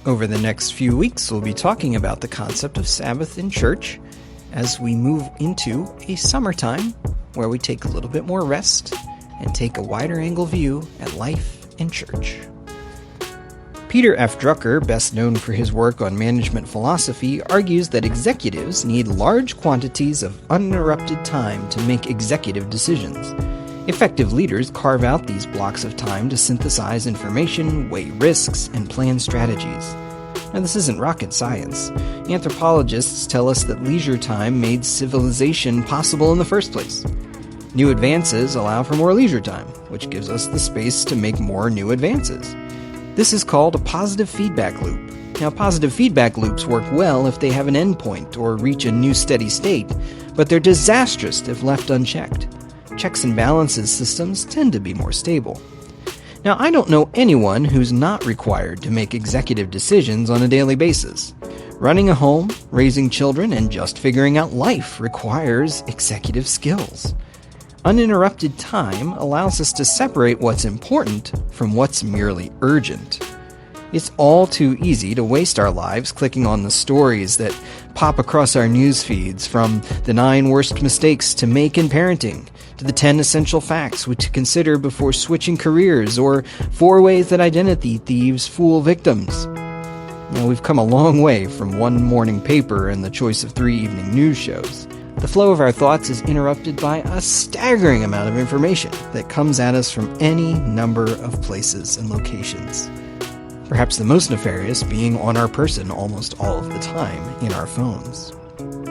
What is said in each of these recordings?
Over the next few weeks, we'll be talking about the concept of Sabbath in church as we move into a summertime where we take a little bit more rest and take a wider angle view at life in church. Peter F. Drucker, best known for his work on management philosophy, argues that executives need large quantities of uninterrupted time to make executive decisions. Effective leaders carve out these blocks of time to synthesize information, weigh risks, and plan strategies. Now, this isn't rocket science. Anthropologists tell us that leisure time made civilization possible in the first place. New advances allow for more leisure time, which gives us the space to make more new advances. This is called a positive feedback loop. Now, positive feedback loops work well if they have an endpoint or reach a new steady state, but they're disastrous if left unchecked. Checks and balances systems tend to be more stable. Now, I don't know anyone who's not required to make executive decisions on a daily basis. Running a home, raising children, and just figuring out life requires executive skills. Uninterrupted time allows us to separate what's important from what's merely urgent. It's all too easy to waste our lives clicking on the stories that pop across our news feeds, from the 9 worst mistakes to make in parenting, to the 10 essential facts to consider before switching careers, or 4 ways that identity thieves fool victims. Now, we've come a long way from one morning paper and the choice of 3 evening news shows. The flow of our thoughts is interrupted by a staggering amount of information that comes at us from any number of places and locations. Perhaps the most nefarious being on our person almost all of the time in our phones.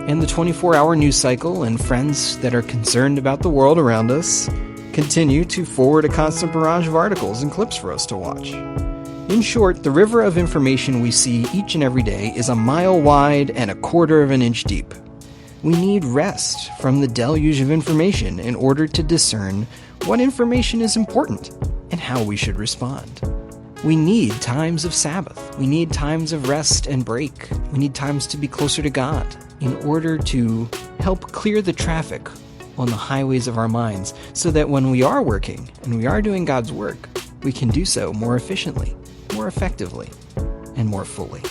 And the 24-hour news cycle and friends that are concerned about the world around us continue to forward a constant barrage of articles and clips for us to watch. In short, the river of information we see each and every day is a mile wide and 1/4 of an inch deep. We need rest from the deluge of information in order to discern what information is important and how we should respond. We need times of Sabbath. We need times of rest and break. We need times to be closer to God in order to help clear the traffic on the highways of our minds, so that when we are working and we are doing God's work, we can do so more efficiently, more effectively, and more fully.